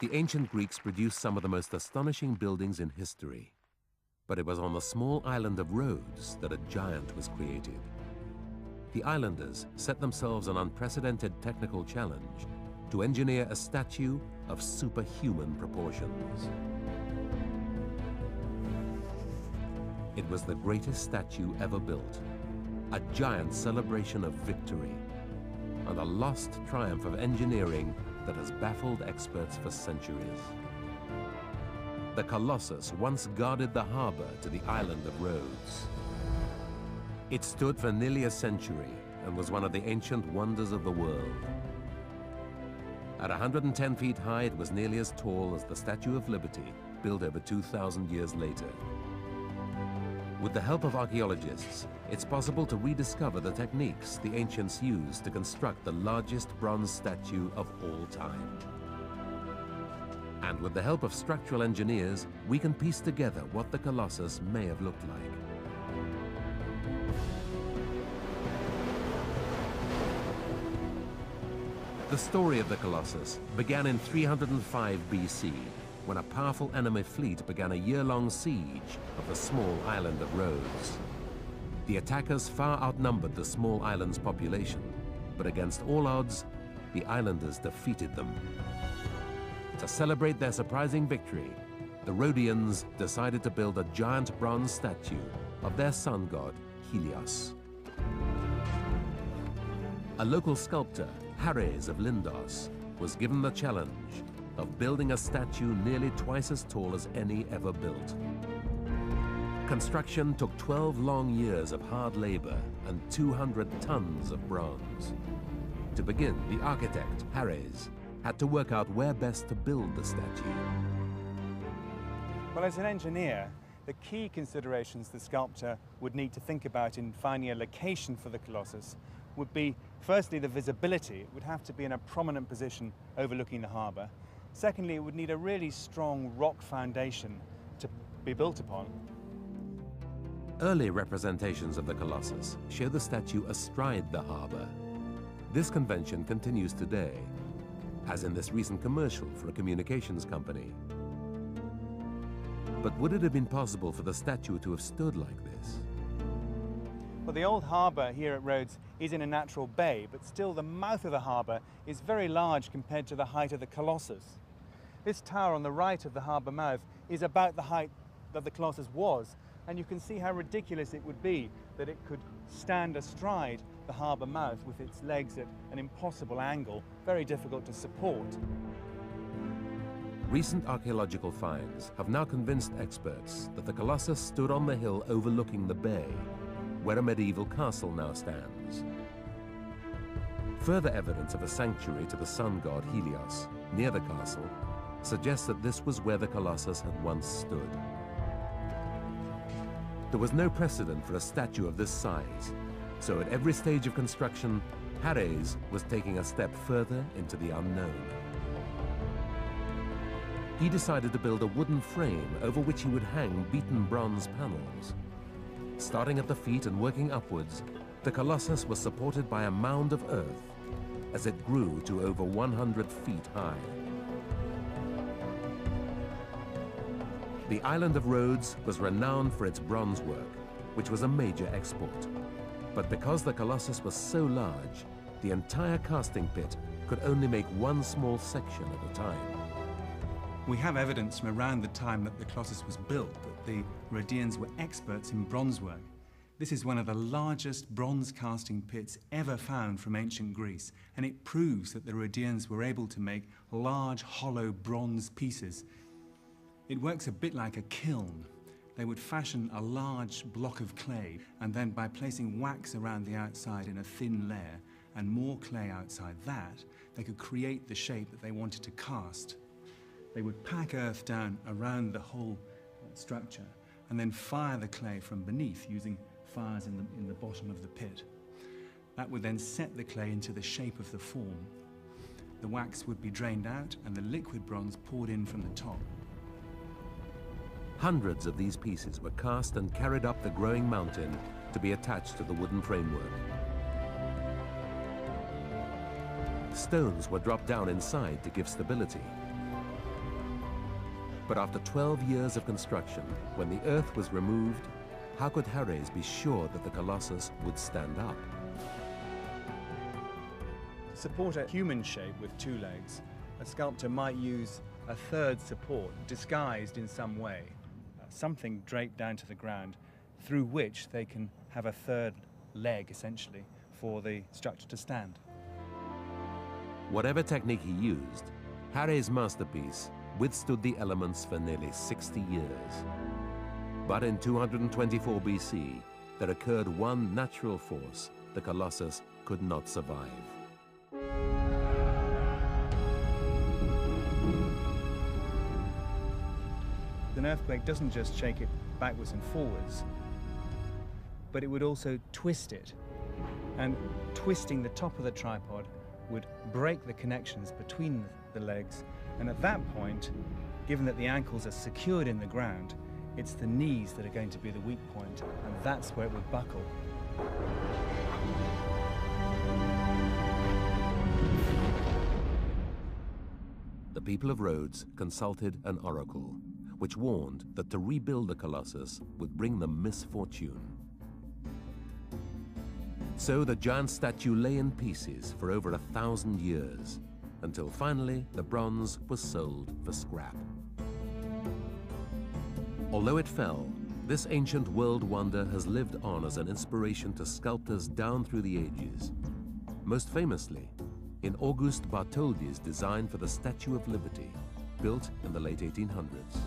The ancient Greeks produced some of the most astonishing buildings in history. But it was on the small island of Rhodes that a giant was created. The islanders set themselves an unprecedented technical challenge to engineer a statue of superhuman proportions. It was the greatest statue ever built, a giant celebration of victory, and a lost triumph of engineering that has baffled experts for centuries. The Colossus once guarded the harbor to the island of Rhodes. It stood for nearly a century and was one of the ancient wonders of the world. At 110 feet high, it was nearly as tall as the Statue of Liberty, built over 2,000 years later. With the help of archaeologists, it's possible to rediscover the techniques the ancients used to construct the largest bronze statue of all time. And with the help of structural engineers, we can piece together what the Colossus may have looked like. The story of the Colossus began in 305 BC, when a powerful enemy fleet began a year-long siege of the small island of Rhodes. The attackers far outnumbered the small island's population, but against all odds, the islanders defeated them. To celebrate their surprising victory, the Rhodians decided to build a giant bronze statue of their sun god, Helios. A local sculptor, Helios of Lindos, was given the challenge of building a statue nearly twice as tall as any ever built. Construction took 12 long years of hard labor and 200 tons of bronze. To begin, the architect, Helios, had to work out where best to build the statue. Well, as an engineer, the key considerations the sculptor would need to think about in finding a location for the Colossus would be, firstly, the visibility. It would have to be in a prominent position overlooking the harbour. Secondly, it would need a really strong rock foundation to be built upon. Early representations of the Colossus show the statue astride the harbour. This convention continues today, as in this recent commercial for a communications company. But would it have been possible for the statue to have stood like this? Well, the old harbour here at Rhodes is in a natural bay, but still the mouth of the harbour is very large compared to the height of the Colossus. This tower on the right of the harbour mouth is about the height that the Colossus was, and you can see how ridiculous it would be that it could stand astride the harbour mouth with its legs at an impossible angle, very difficult to support. Recent archaeological finds have now convinced experts that the Colossus stood on the hill overlooking the bay, where a medieval castle now stands. Further evidence of a sanctuary to the sun god Helios near the castle suggests that this was where the Colossus had once stood. There was no precedent for a statue of this size, so at every stage of construction, Helios was taking a step further into the unknown. He decided to build a wooden frame over which he would hang beaten bronze panels. Starting at the feet and working upwards, the Colossus was supported by a mound of earth as it grew to over 100 feet high. The island of Rhodes was renowned for its bronze work, which was a major export. But because the Colossus was so large, the entire casting pit could only make one small section at a time. We have evidence from around the time that the Colossus was built that the Rhodians were experts in bronze work. This is one of the largest bronze casting pits ever found from ancient Greece, and it proves that the Rhodians were able to make large, hollow bronze pieces. It works a bit like a kiln. They would fashion a large block of clay, and then by placing wax around the outside in a thin layer and more clay outside that, they could create the shape that they wanted to cast. They would pack earth down around the whole structure and then fire the clay from beneath using fires in the bottom of the pit. That would then set the clay into the shape of the form. The wax would be drained out and the liquid bronze poured in from the top. Hundreds of these pieces were cast and carried up the growing mountain to be attached to the wooden framework. Stones were dropped down inside to give stability. But after 12 years of construction, when the earth was removed, how could Helios be sure that the Colossus would stand up? To support a human shape with two legs, a sculptor might use a third support disguised in some way, something draped down to the ground through which they can have a third leg, essentially, for the structure to stand. Whatever technique he used, Helios' masterpiece withstood the elements for nearly 60 years. But in 224 BC, there occurred one natural force the Colossus could not survive. An earthquake doesn't just shake it backwards and forwards, but it would also twist it. And twisting the top of the tripod would break the connections between the legs. And at that point, given that the ankles are secured in the ground, it's the knees that are going to be the weak point, and that's where it would buckle. The people of Rhodes consulted an oracle, which warned that to rebuild the Colossus would bring them misfortune. So the giant statue lay in pieces for over 1,000 years, until finally the bronze was sold for scrap. Although it fell, this ancient world wonder has lived on as an inspiration to sculptors down through the ages. Most famously, in Auguste Bartholdi's design for the Statue of Liberty, built in the late 1800s.